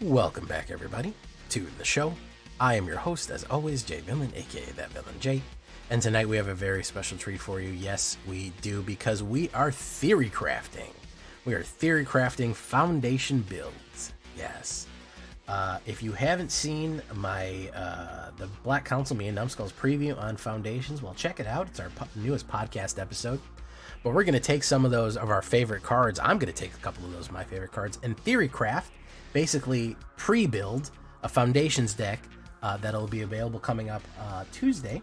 Welcome back, everybody, to the show. I am your host, as always, Jay Villain, aka That Villain Jay. And tonight we have a very special treat for you. Yes, we do, because we are theory crafting. We are theory crafting foundation builds. Yes. If you haven't seen my the Black Council, me and Numbskull's preview on foundations, well, check it out. It's our newest podcast episode. But we're going to take some of those of our favorite cards. I'm going to take a couple of those of my favorite cards and theory craft, basically pre-build a foundations deck that'll be available coming up Tuesday.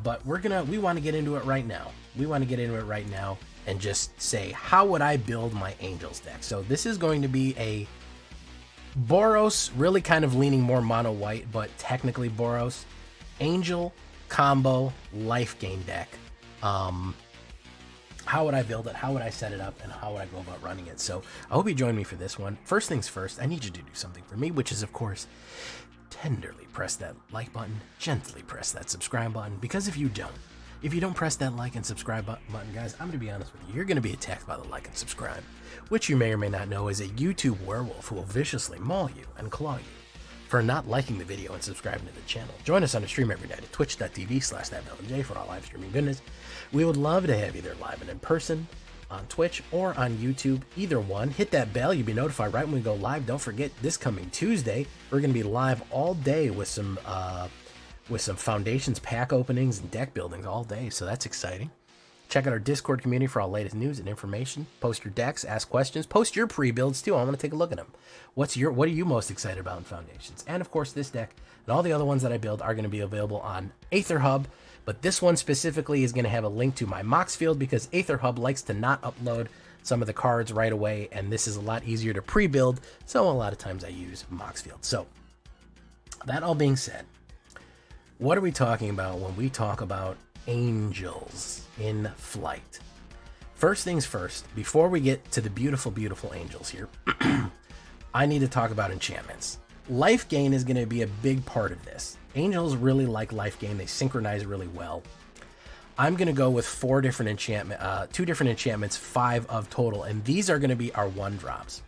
But we want to get into it right now. We want to get into it right now and just say, how would I build my Angels deck? So this is going to be a Boros, really kind of leaning more mono white, but technically Boros Angel combo life gain deck. How would I build it? How would I set it up? And how would I go about running it? So I hope you join me for this one. First things first, I need you to do something for me, which is, of course, tenderly press that like button, gently press that subscribe button, because if you don't press that like and subscribe button, guys, I'm going to be honest with you, you're going to be attacked by the like and subscribe, which you may or may not know is a YouTube werewolf who will viciously maul you and claw you for not liking the video and subscribing to the channel. Join us on a stream every night at twitch.tv/thatvillainj for all live streaming goodness. We would love to have you there live and in person on Twitch or on YouTube, either one. Hit that bell, you'll be notified right when we go live. Don't forget, this coming Tuesday, we're going to be live all day with some foundations pack openings and deck buildings all day, so that's exciting. Check out our Discord community for all latest news and information. Post your decks, ask questions, post your pre-builds too. I want to take a look at them. What are you most excited about in Foundations? And of course, this deck and all the other ones that I build are going to be available on AetherHub, but this one specifically is going to have a link to my Mox field because AetherHub likes to not upload some of the cards right away, and this is a lot easier to pre-build, so a lot of times I use Mox field. So, that all being said, what are we talking about when we talk about Angels in flight? First things first, before we get to the beautiful, beautiful angels here, I need to talk about enchantments. Life gain is going to be a big part of this. Angels really like life gain. They synchronize really well. I'm going to go with two different enchantments, 5 of total, and these are going to be our 1-drops.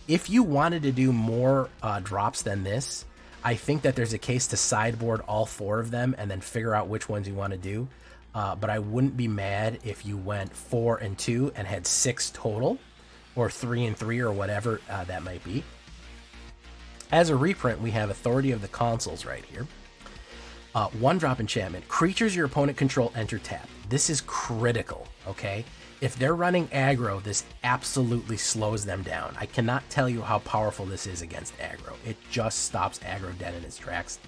If you wanted to do more drops than this, I think that there's a case to sideboard all 4 of them and then figure out which ones you want to do. But I wouldn't be mad if you went 4 and 2 and had 6 total, or 3 and 3, or whatever that might be. As a reprint, we have Authority of the Consuls right here. 1-drop enchantment. Creatures your opponent control enter tap. This is critical, okay? If they're running aggro, this absolutely slows them down. I cannot tell you how powerful this is against aggro. It just stops aggro dead in its tracks.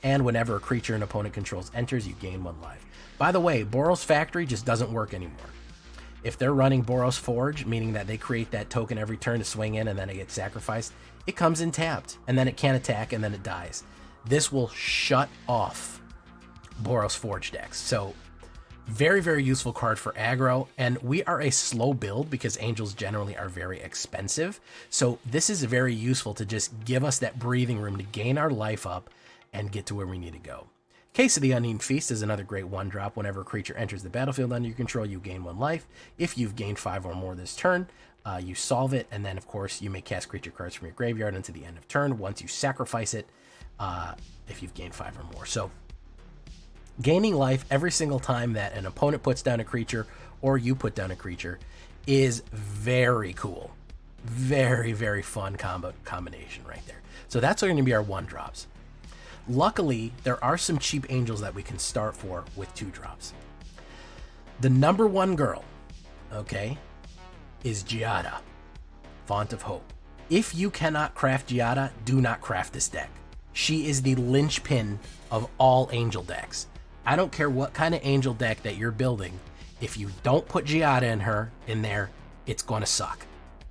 And whenever a creature an opponent controls enters, you gain 1 life. By the way, Boros Factory just doesn't work anymore. If they're running Boros Forge, meaning that they create that token every turn to swing in and then it gets sacrificed, it comes in tapped, and then it can't attack, and then it dies. This will shut off Boros Forge decks. So, very, very useful card for aggro, and we are a slow build because angels generally are very expensive. So this is very useful to just give us that breathing room to gain our life up and get to where we need to go. Case of the Uneaten Feast is another great 1-drop. Whenever a creature enters the battlefield under your control, you gain 1 life. If you've gained 5 or more this turn, you solve it, and then of course you may cast creature cards from your graveyard until the end of turn once you sacrifice it, if you've gained 5 or more. So gaining life every single time that an opponent puts down a creature or you put down a creature is very cool. Very, very fun combination right there. So that's going to be our 1-drops. Luckily, there are some cheap angels that we can start for with 2-drops. The number 1 girl, okay, is Giada, Font of Hope. If you cannot craft Giada, do not craft this deck. She is the linchpin of all angel decks. I don't care what kind of angel deck that you're building. If you don't put Giada in there, it's going to suck.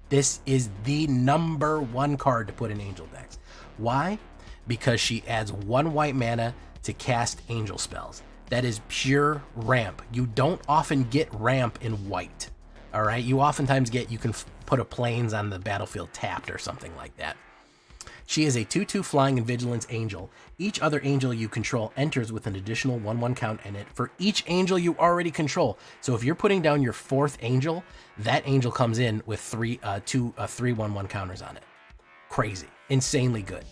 This is the number 1 card to put in angel decks. Why? Because she adds 1 white mana to cast angel spells. That is pure ramp. You don't often get ramp in white. All right, you oftentimes get, you can put a plains on the battlefield tapped or something like that. She is a 2/2 flying and vigilance angel. Each other angel you control enters with an additional 1/1 count in it for each angel you already control. So if you're putting down your 4th angel, that angel comes in with 2 3/1/1 counters on it. Crazy. Insanely good.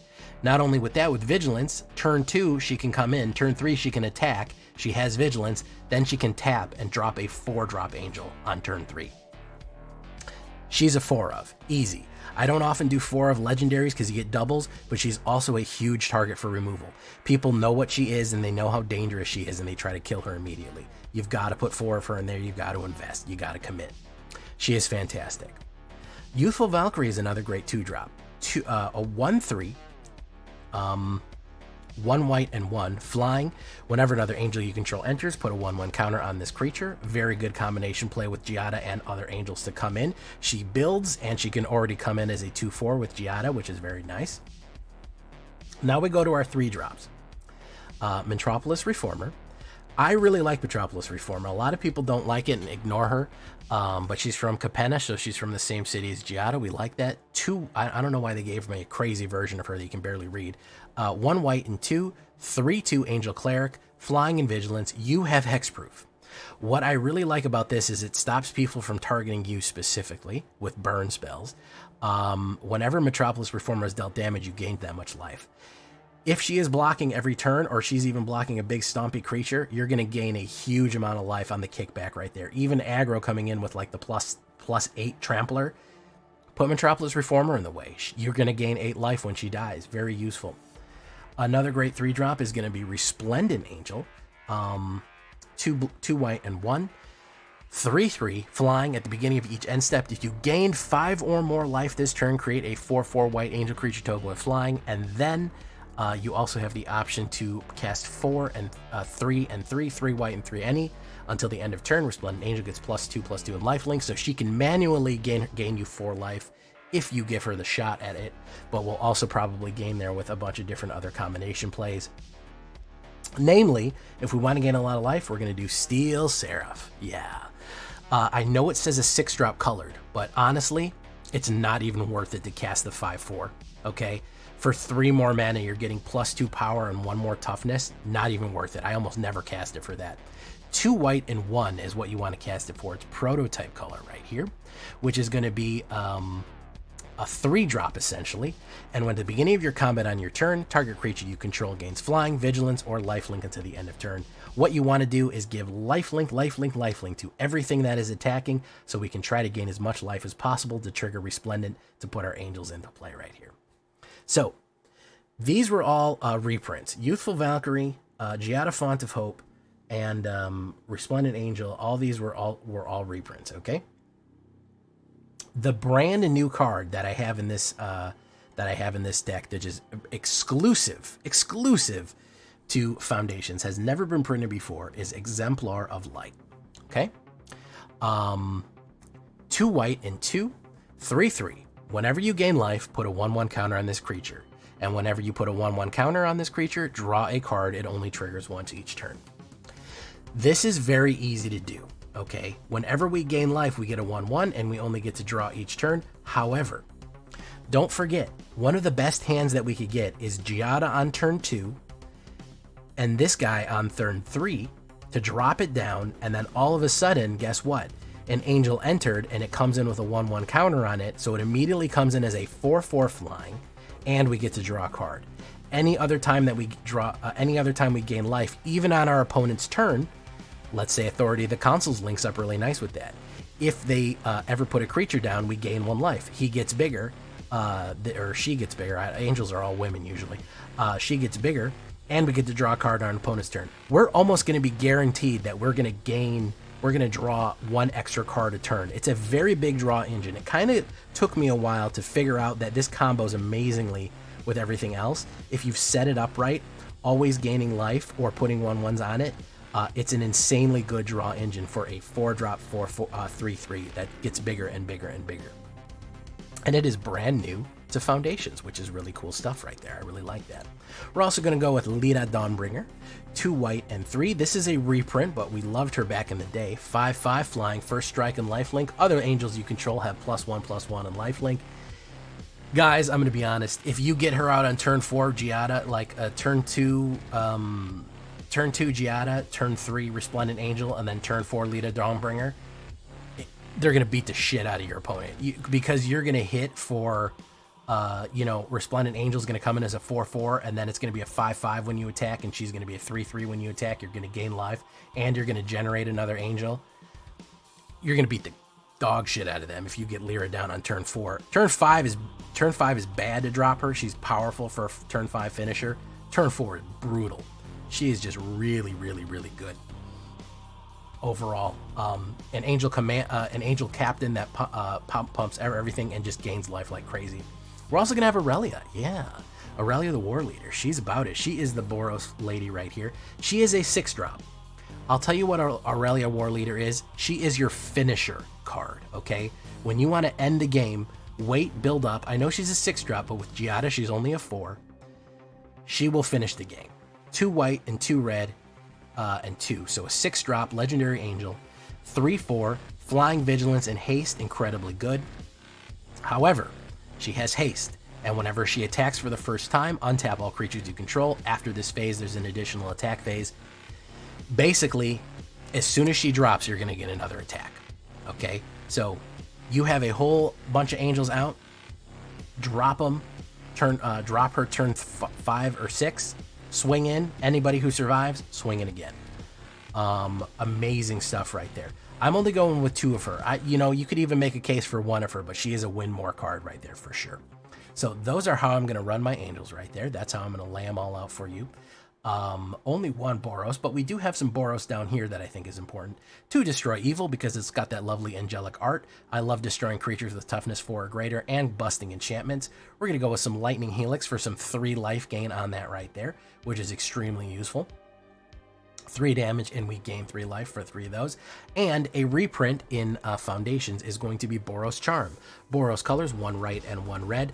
Not only with that, with Vigilance, turn 2, she can come in. Turn 3, she can attack. She has Vigilance. Then she can tap and drop a 4-drop Angel on turn 3. She's a 4 of. Easy. I don't often do 4 of legendaries because you get doubles, but she's also a huge target for removal. People know what she is and they know how dangerous she is and they try to kill her immediately. You've got to put 4 of her in there. You've got to invest. You got to commit. She is fantastic. Youthful Valkyrie is another great 2-drop. A 1/3. 1 white and 1 flying. Whenever another angel you control enters, put a 1/1 counter on this creature. Very good combination play with Giada and other angels to come in. She builds and she can already come in as a 2/4 with Giada, which is very nice. Now we go to our 3-drops. Metropolis Reformer. I really like Metropolis Reformer. A lot of people don't like it and ignore her, but she's from Capenna, so she's from the same city as Giada. We like that. I don't know why they gave me a crazy version of her that you can barely read. 1 white and 2, 3/2 Angel Cleric, flying and vigilance. You have hexproof. What I really like about this is it stops people from targeting you specifically with burn spells. Whenever Metropolis Reformer is dealt damage, you gain that much life. If she is blocking every turn, or she's even blocking a big stompy creature, you're going to gain a huge amount of life on the kickback right there. Even aggro coming in with like the +8 trampler, put Metropolis Reformer in the way. You're going to gain 8 life when she dies. Very useful. Another great 3-drop is going to be Resplendent Angel. 2 white and 1. 3/3 flying at the beginning of each end step. If you gain 5 or more life this turn, create a 4/4 white angel creature token with flying, and then you also have the option to cast 4 and 3 and 3, 3 white and 3 any until the end of turn. Resplendent Angel gets +2/+2 in lifelink, so she can manually gain you 4 life if you give her the shot at it, but will also probably gain there with a bunch of different other combination plays. Namely, if we want to gain a lot of life, we're going to do Steel Seraph. Yeah. I know it says a 6-drop colored, but honestly, it's not even worth it to cast the 5/4, okay? For 3 more mana, you're getting +2 power and 1 more toughness. Not even worth it. I almost never cast it for that. 2 white and 1 is what you want to cast it for. It's prototype color right here, which is going to be a 3-drop essentially. And when at the beginning of your combat on your turn, target creature you control gains flying, vigilance, or lifelink until the end of turn. What you want to do is give lifelink, lifelink, lifelink to everything that is attacking, so we can try to gain as much life as possible to trigger Resplendent to put our angels into play right here. So these were all reprints. Youthful Valkyrie, Giada Font of Hope, and Resplendent Angel. All these were all reprints. Okay. The brand new card that I have in this deck, that is exclusive to Foundations, has never been printed before, is Exemplar of Light. Okay. 2 white and 2, 3/3. Whenever you gain life, put a 1/1 counter on this creature. And whenever you put a 1/1 counter on this creature, draw a card. It only triggers once each turn. This is very easy to do, okay? Whenever we gain life, we get a 1/1 and we only get to draw each turn. However, don't forget, one of the best hands that we could get is Giada on turn 2 and this guy on turn 3 to drop it down, and then all of a sudden, guess what? An angel entered and it comes in with a 1/1 counter on it, so it immediately comes in as a 4/4 flying, and we get to draw a card. Any other time that we gain life, even on our opponent's turn, let's say Authority of the Consuls links up really nice with that. If they ever put a creature down, we gain 1 life. He gets bigger, or she gets bigger. Angels are all women usually. She gets bigger, and we get to draw a card on an opponent's turn. We're almost going to be guaranteed that we're going to draw 1 extra card a turn. It's a very big draw engine. It kind of took me a while to figure out that this combos amazingly with everything else. If you've set it up right, always gaining life or putting 1/1s on it, it's an insanely good draw engine for a 4-drop 3/3 that gets bigger and bigger and bigger. And it is brand new to Foundations, which is really cool stuff right there. I really like that. We're also going to go with Lita Dawnbringer, 2 white and 3. This is a reprint, but we loved her back in the day. 5/5 flying, first strike and lifelink. Other angels you control have +1/+1 and lifelink. Guys, I'm going to be honest. If you get her out on turn 4, Giada, like turn 2 Giada, turn 3 Resplendent Angel, and then turn 4 Lita Dawnbringer, they're going to beat the shit out of your opponent because you're going to hit for You know, Resplendent Angel is going to come in as a 4/4, and then it's going to be a 5/5 when you attack, and she's going to be a 3/3 when you attack. You're going to gain life, and you're going to generate another angel. You're going to beat the dog shit out of them if you get Lyra down on turn 4. Turn 5 is bad to drop her. She's powerful for a turn 5 finisher. Turn 4 is brutal. She is just really, really, really good overall. An angel captain that pumps everything and just gains life like crazy. We're also gonna have Aurelia. Yeah, Aurelia the War Leader. She's about it. She is the Boros lady right here. She is a 6-drop. I'll tell you what Aurelia War Leader is. She is your finisher card, okay? When you want to end the game, wait, build up. I know she's a 6-drop, but with Giada, she's only a 4. She will finish the game. 2 white and 2 red and 2. So a 6-drop Legendary Angel. 3/4, Flying Vigilance and Haste, incredibly good. However, she has haste, and whenever she attacks for the first time, untap all creatures you control. After this phase, there's an additional attack phase. Basically, as soon as she drops, you're going to get another attack. Okay? So you have a whole bunch of angels out. Drop them. Drop her turn 5 or 6. Swing in. Anybody who survives, swing in again. Amazing stuff right there. I'm only going with 2 of her. You know, you could even make a case for 1 of her, but she is a win more card right there for sure. So those are how I'm going to run my angels right there. That's how I'm going to lay them all out for you. Only 1 Boros, but we do have some Boros down here that I think is important. to destroy evil because it's got that lovely angelic art. I love destroying creatures with toughness 4 or greater and busting enchantments. We're going to go with some Lightning Helix for some 3 life gain on that right there, which is extremely useful. 3 damage and we gain 3 life for 3 of those. And a reprint in Foundations is going to be Boros Charm. Boros colors, 1 white and 1 red.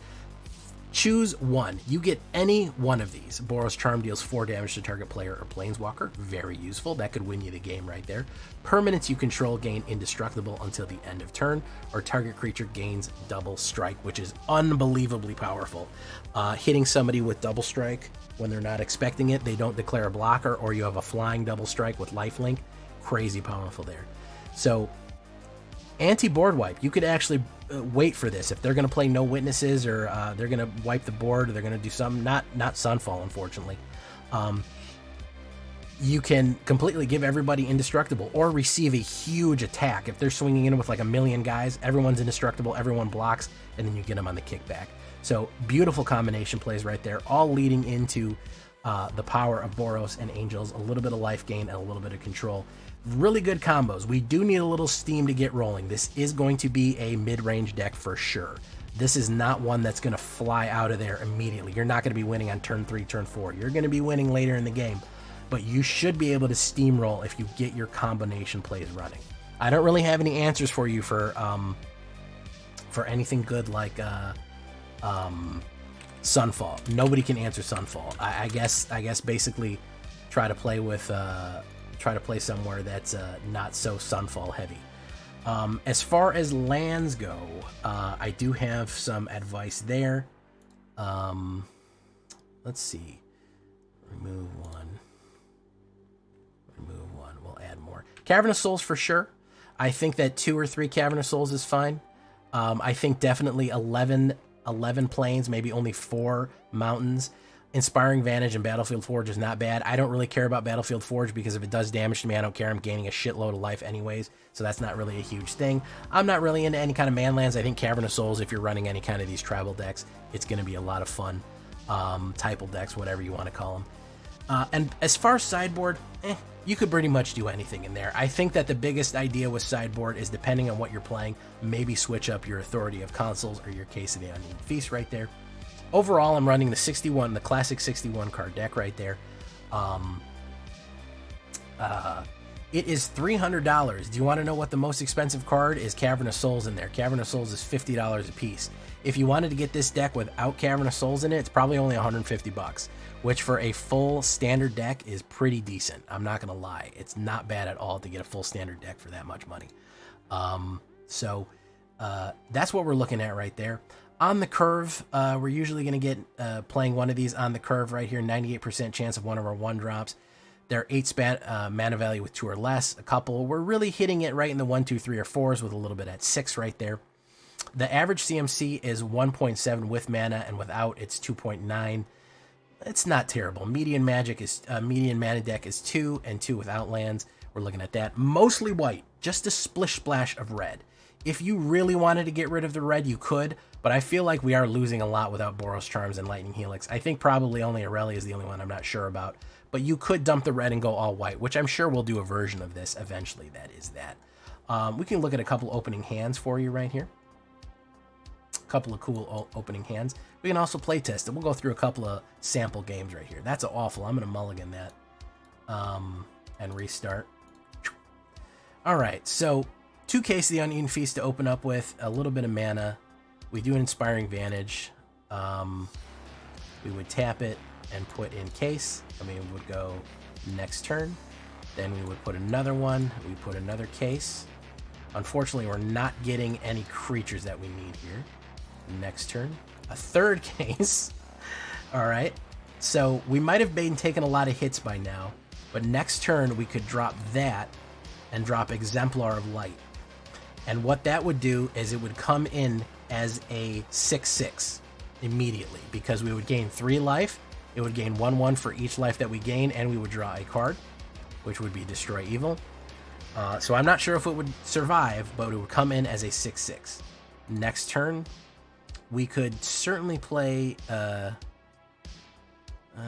Choose 1. You get any one of these. Boros Charm deals 4 damage to target player or planeswalker. Very useful. That could win you the game right there. Permanents you control gain indestructible until the end of turn, or target creature gains double strike, which is unbelievably powerful. Hitting somebody with double strike when they're not expecting it, they don't declare a blocker, or you have a flying double strike with lifelink. Crazy powerful there. So anti-board wipe, you could actually wait for this. If they're going to play no witnesses, or they're going to wipe the board, or they're going to do something, not Sunfall, unfortunately, you can completely give everybody indestructible or receive a huge attack. If they're swinging in with like a million guys, everyone's indestructible, everyone blocks, and then you get them on the kickback. So beautiful combination plays right there, all leading into the power of Boros and Angels, a little bit of life gain and a little bit of control. Really good combos. We do need a little steam to get rolling. This is going to be a mid-range deck for sure. This is not one that's going to fly out of there immediately. You're not going to be winning on turn 3, turn 4. You're going to be winning later in the game, but you should be able to steamroll if you get your combination plays running. I don't really have any answers for you for anything good like Sunfall. Nobody can answer Sunfall. I guess basically try to play with try to play somewhere that's not so Sunfall heavy. As far as lands go, I do have some advice there. Let's see. Remove 1. Remove 1. We'll add more. Cavernous Souls for sure. I think that 2 or 3 Cavernous Souls is fine. I think definitely 11 plains, maybe only 4 mountains. Inspiring Vantage and Battlefield Forge is not bad. I don't really care about Battlefield Forge because if it does damage to me, I don't care. I'm gaining a shitload of life anyways, so that's not really a huge thing. I'm not really into any kind of manlands. I think Cavernous Souls, if you're running any kind of these tribal decks, it's going to be a lot of fun. Typal decks, whatever you want to call them. And as far as sideboard, you could pretty much do anything in there. I think that the biggest idea with sideboard is, depending on what you're playing, maybe switch up your Authority of Consuls or your Case of the Onion Feast right there. Overall, I'm running the classic 61 card deck right there. It is $300. Do you want to know what the most expensive card is? Cavernous Souls in there. Cavernous Souls is $50 a piece. If you wanted to get this deck without Cavernous Souls in it, it's probably only $150, which for a full standard deck is pretty decent. I'm not going to lie. It's not bad at all to get a full standard deck for that much money. So that's what we're looking at right there. On the curve, we're usually going to get playing one of these on the curve right here. 98% chance of one of our 1-drops. They're 8 mana value with 2 or less. A couple, we're really hitting it right in the 1, 2, 3, or 4s with a little bit at 6 right there. the average CMC is 1.7 with mana, and without it's 2.9. It's not terrible. Median mana deck is 2, and 2 without lands. We're looking at that. Mostly white, just a splish splash of red. If you really wanted to get rid of the red, you could, but I feel like we are losing a lot without Boros Charms and Lightning Helix. I think probably only Aurelia is the only one I'm not sure about, but you could dump the red and go all white, which I'm sure we'll do a version of this eventually. That is that. We can look at a couple opening hands for you right here. A couple of cool opening hands. We can also play test it. We'll go through a couple of sample games right here. That's awful. I'm going to mulligan that and restart. All right, so 2 Case of the Uneaten Feast to open up with, a little bit of mana. We do an Inspiring Vantage. We would tap it and put in Case. I mean, we would go next turn. Then we would put another one. We put another Case. Unfortunately, we're not getting any creatures that we need here. Next turn, a 3rd Case. All right, so we might have been taking a lot of hits by now, but next turn we could drop that and drop Exemplar of Light. And what that would do is it would come in as a 6/6 immediately, because we would gain 3 life. It would gain 1/1 for each life that we gain, and we would draw a card, which would be Destroy Evil. So I'm not sure if it would survive, but it would come in as a 6/6. Next turn, we could certainly play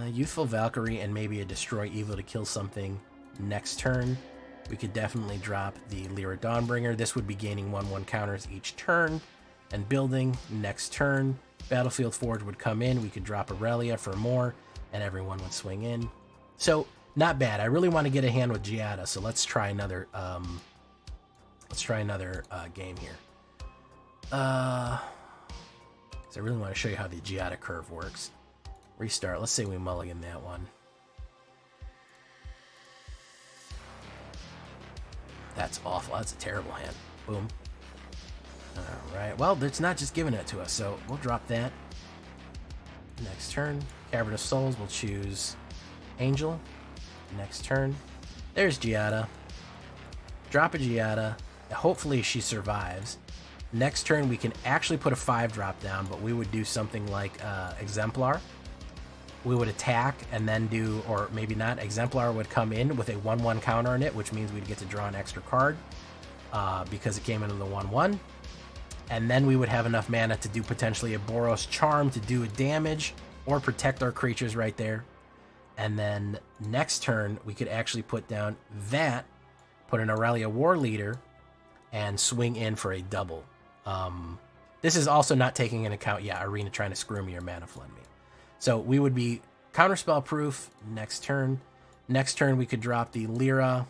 Youthful Valkyrie and maybe a Destroy Evil to kill something. Next turn, we could definitely drop the Lyra Dawnbringer. This would be gaining 1/1 counters each turn and building. Next turn, Battlefield Forge would come in. We could drop Aurelia for more, and everyone would swing in. So not bad. I really want to get a hand with Giada, so let's try another. Game here. So I really want to show you how the Giada curve works. Restart. Let's say we mulligan that one. That's awful. That's a terrible hand. Boom. All right. Well, it's not just giving it to us, so we'll drop that. Next turn, Cavern of Souls. We'll choose Angel. Next turn, there's Giada. Drop a Giada. Hopefully she survives. Next turn, we can actually put a 5-drop down, but we would do something like Exemplar. We would attack and then do, or maybe not, Exemplar would come in with a 1/1 counter on it, which means we'd get to draw an extra card because it came into the 1/1. And then we would have enough mana to do potentially a Boros Charm to do a damage or protect our creatures right there. And then next turn, we could actually put down that, put an Aurelia War Leader, and swing in for a double. This is also not taking into account, Arena trying to screw me or mana flood me. So we would be counterspell proof next turn. Next turn, we could drop the Lyra.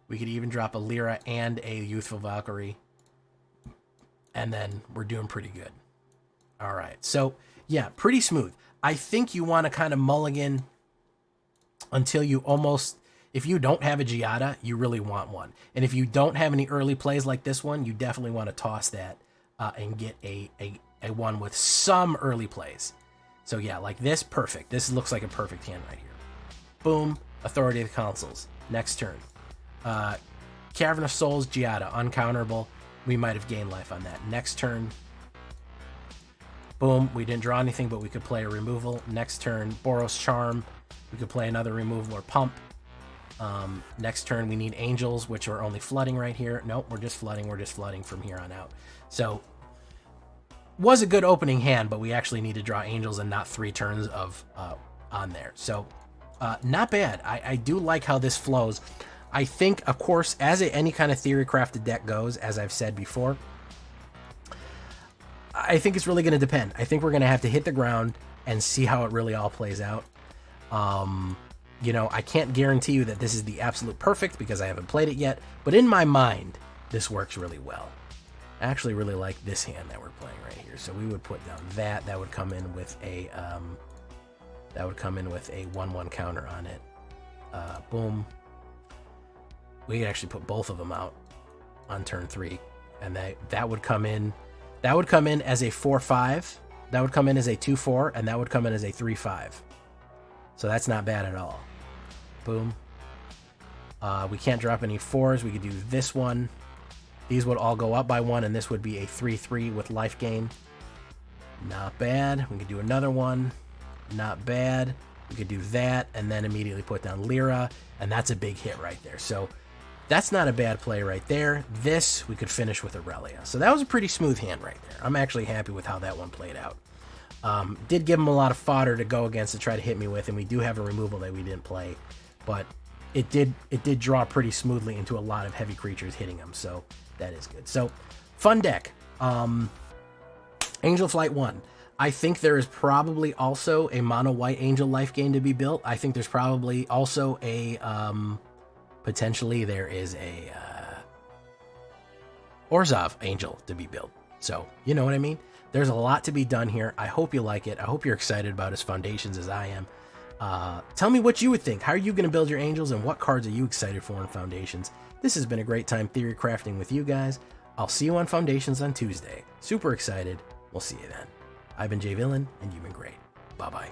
We could even drop a Lyra and a Youthful Valkyrie. And then we're doing pretty good. All right. So, pretty smooth. I think you want to kind of mulligan until you almost... If you don't have a Giada, you really want one. And if you don't have any early plays like this one, you definitely want to toss that and get a one with some early plays. So like this, perfect. This looks like a perfect hand right here. Boom, Authority of the Councils. Next turn. Cavern of Souls, Giada, uncounterable. We might have gained life on that. Next turn. Boom, we didn't draw anything, but we could play a removal. Next turn, Boros Charm. We could play another removal or pump. Next turn, we need Angels, which are only flooding right here. Nope, we're just flooding. We're just flooding from here on out. So, was a good opening hand, but we actually need to draw Angels and not 3 turns of on there. So, not bad. I do like how this flows. I think, of course, as any kind of theory-crafted deck goes, as I've said before, I think it's really going to depend. I think we're going to have to hit the ground and see how it really all plays out. I can't guarantee you that this is the absolute perfect because I haven't played it yet, but in my mind, this works really well. I actually really like this hand that we're playing right here. So we would put down that would come in with a 1/1 counter on it. Boom. We could actually put both of them out on turn 3, and that would come in. That would come in as a 4/5. That would come in as a 2/4, and that would come in as a 3/5. So that's not bad at all. Boom. We can't drop any 4s. We could do this one. These would all go up by 1, and this would be a 3/3 with life gain. Not bad. We could do another one. Not bad. We could do that, and then immediately put down Lyra, and that's a big hit right there. So that's not a bad play right there. This, we could finish with Aurelia. So that was a pretty smooth hand right there. I'm actually happy with how that one played out. Did give him a lot of fodder to go against to try to hit me with, and we do have a removal that we didn't play, but it did draw pretty smoothly into a lot of heavy creatures hitting him, so that is good. So, fun deck. Angel Flight 1. I think there is probably also a mono white Angel life gain to be built. I think there's probably also a potentially there is a Orzhov Angel to be built. So, you know what I mean? There's a lot to be done here. I hope you like it. I hope you're excited about his foundations as I am. Tell me what you would think. How are you going to build your Angels, and what cards are you excited for in Foundations? This has been a great time theory crafting with you guys. I'll see you on Foundations on Tuesday. Super excited. We'll see you then. I've been Jay Villain, and you've been great. Bye-bye.